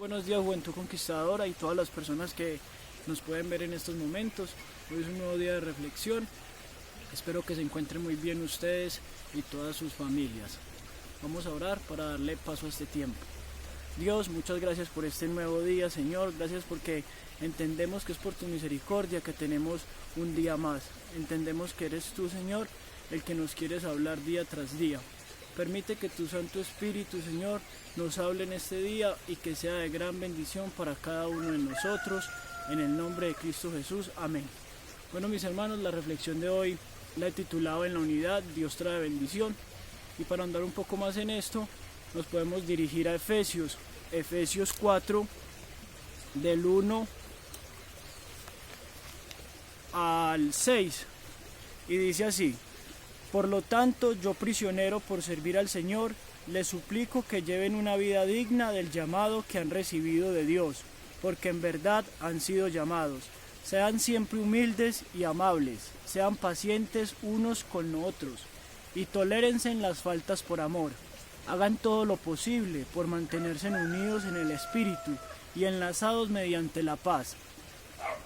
Buenos días, Juventud Conquistadora, y todas las personas que nos pueden ver en estos momentos. Hoy es un nuevo día de reflexión. Espero que se encuentren muy bien ustedes y todas sus familias. Vamos a orar para darle paso a este tiempo. Dios, muchas gracias por este nuevo día, Señor. Gracias porque entendemos que es por tu misericordia que tenemos un día más. Entendemos que eres tú, Señor, el que nos quieres hablar día tras día. Permite que tu Santo Espíritu, Señor, nos hable en este día y que sea de gran bendición para cada uno de nosotros. En el nombre de Cristo Jesús. Amén. Bueno, mis hermanos, la reflexión de hoy la he titulado En la unidad, Dios trae bendición. Y para andar un poco más en esto, nos podemos dirigir a Efesios 4, del 1 al 6. Y dice así: Por lo tanto, yo prisionero por servir al Señor, les suplico que lleven una vida digna del llamado que han recibido de Dios, porque en verdad han sido llamados. Sean siempre humildes y amables, sean pacientes unos con otros, y tolérense en las faltas por amor. Hagan todo lo posible por mantenerse unidos en el Espíritu y enlazados mediante la paz.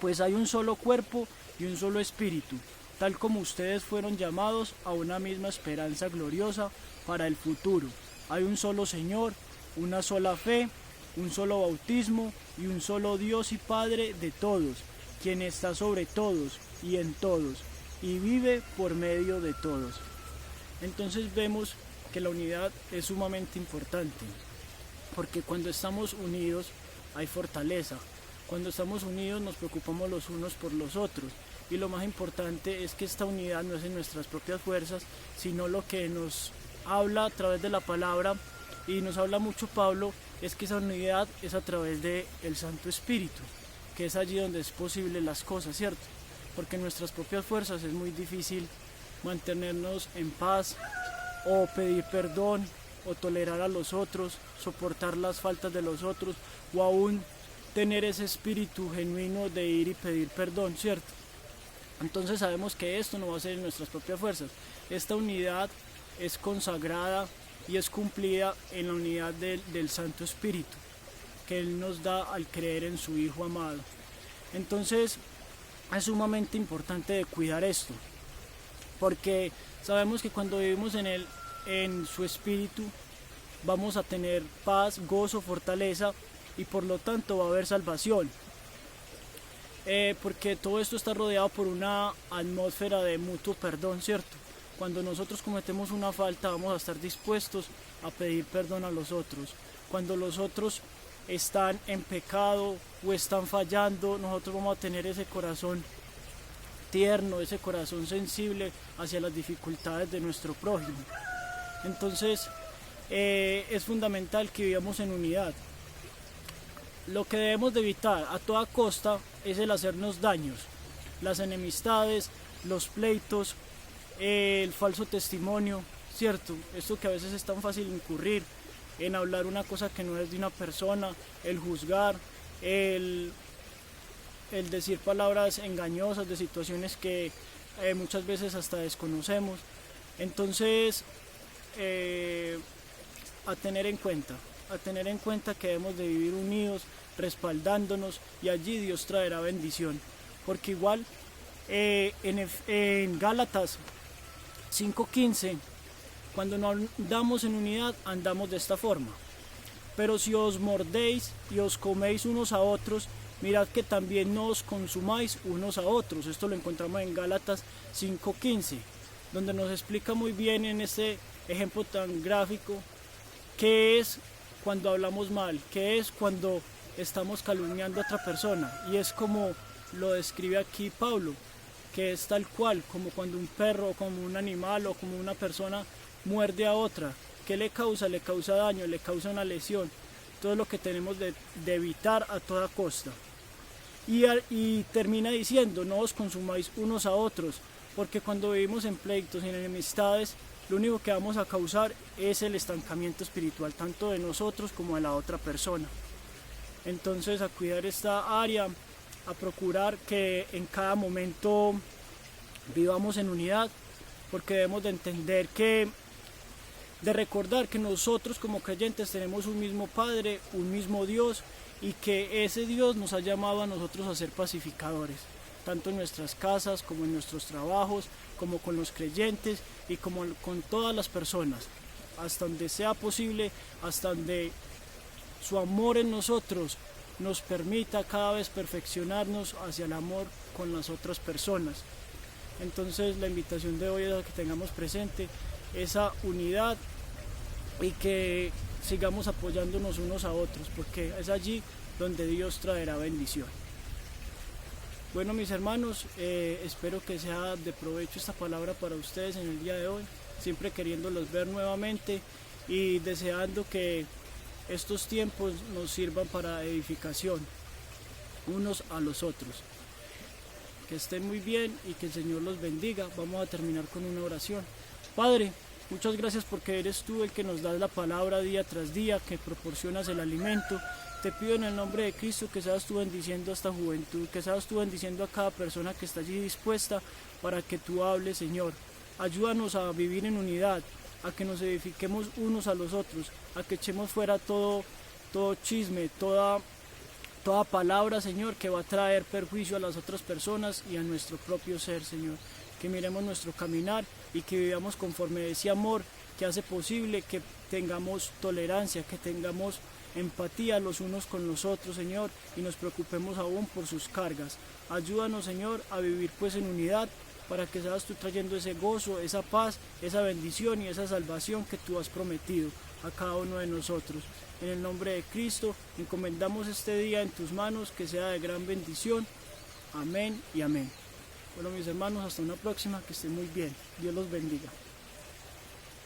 Pues hay un solo cuerpo y un solo Espíritu, tal como ustedes fueron llamados a una misma esperanza gloriosa para el futuro. Hay un solo Señor, una sola fe, un solo bautismo y un solo Dios y Padre de todos, quien está sobre todos y en todos, y vive por medio de todos. Entonces vemos que la unidad es sumamente importante, porque cuando estamos unidos hay fortaleza. Cuando estamos unidos nos preocupamos los unos por los otros. Y lo más importante es que esta unidad no es en nuestras propias fuerzas, sino lo que nos habla a través de la palabra, y nos habla mucho Pablo, es que esa unidad es a través del Santo Espíritu, que es allí donde es posible las cosas, ¿cierto? Porque en nuestras propias fuerzas es muy difícil mantenernos en paz, o pedir perdón, o tolerar a los otros, soportar las faltas de los otros, o aún tener ese espíritu genuino de ir y pedir perdón, ¿cierto? Entonces sabemos que esto no va a ser en nuestras propias fuerzas. Esta unidad es consagrada y es cumplida en la unidad del Santo Espíritu, que Él nos da al creer en su Hijo amado. Entonces es sumamente importante de cuidar esto, porque sabemos que cuando vivimos en su Espíritu vamos a tener paz, gozo, fortaleza, y por lo tanto va a haber salvación. Porque todo esto está rodeado por una atmósfera de mutuo perdón, ¿cierto? Cuando nosotros cometemos una falta vamos a estar dispuestos a pedir perdón a los otros. Cuando los otros están en pecado o están fallando, nosotros vamos a tener ese corazón tierno, ese corazón sensible hacia las dificultades de nuestro prójimo. Entonces es fundamental que vivamos en unidad. Lo que debemos de evitar a toda costa es el hacernos daños, las enemistades, los pleitos, el falso testimonio, ¿cierto? Esto que a veces es tan fácil incurrir en hablar una cosa que no es de una persona, el juzgar, el decir palabras engañosas de situaciones que muchas veces hasta desconocemos. Entonces, a tener en cuenta que debemos de vivir unidos, respaldándonos, y allí Dios traerá bendición. Porque igual en Gálatas 5:15, cuando no andamos en unidad, andamos de esta forma: pero si os mordéis y os coméis unos a otros, mirad que también no os consumáis unos a otros. Esto lo encontramos en Gálatas 5:15, donde nos explica muy bien en este ejemplo tan gráfico qué es cuando hablamos mal, qué es cuando estamos calumniando a otra persona. Y es como lo describe aquí Pablo, que es tal cual, como cuando un perro, o como un animal, o como una persona muerde a otra. ¿Qué le causa? Le causa daño, le causa una lesión. Todo lo que tenemos de evitar a toda costa. Y termina diciendo: no os consumáis unos a otros, porque cuando vivimos en pleitos y en enemistades, lo único que vamos a causar es el estancamiento espiritual, tanto de nosotros como de la otra persona. Entonces, a cuidar esta área, a procurar que en cada momento vivamos en unidad, porque debemos de entender de recordar que nosotros como creyentes tenemos un mismo Padre, un mismo Dios, y que ese Dios nos ha llamado a nosotros a ser pacificadores, tanto en nuestras casas como en nuestros trabajos, como con los creyentes y como con todas las personas, hasta donde sea posible, hasta donde su amor en nosotros nos permita cada vez perfeccionarnos hacia el amor con las otras personas. Entonces la invitación de hoy es a que tengamos presente esa unidad y que sigamos apoyándonos unos a otros, porque es allí donde Dios traerá bendición. Bueno, mis hermanos, espero que sea de provecho esta palabra para ustedes en el día de hoy, siempre queriéndolos ver nuevamente y deseando que estos tiempos nos sirvan para edificación unos a los otros. Que estén muy bien y que el Señor los bendiga. Vamos a terminar con una oración. Padre, muchas gracias porque eres tú el que nos das la palabra día tras día, que proporcionas el alimento. Te pido en el nombre de Cristo que seas tú bendiciendo a esta juventud, que seas tú bendiciendo a cada persona que está allí dispuesta para que tú hables, Señor. Ayúdanos a vivir en unidad, a que nos edifiquemos unos a los otros, a que echemos fuera todo chisme, toda palabra, Señor, que va a traer perjuicio a las otras personas y a nuestro propio ser, Señor. Que miremos nuestro caminar y que vivamos conforme a ese amor que hace posible que tengamos tolerancia, que tengamos empatía los unos con los otros, Señor, y nos preocupemos aún por sus cargas. Ayúdanos, Señor, a vivir pues en unidad, para que seas tú trayendo ese gozo, esa paz, esa bendición y esa salvación que tú has prometido a cada uno de nosotros. En el nombre de Cristo, encomendamos este día en tus manos, que sea de gran bendición. Amén y amén. Bueno, mis hermanos, hasta una próxima, que estén muy bien. Dios los bendiga.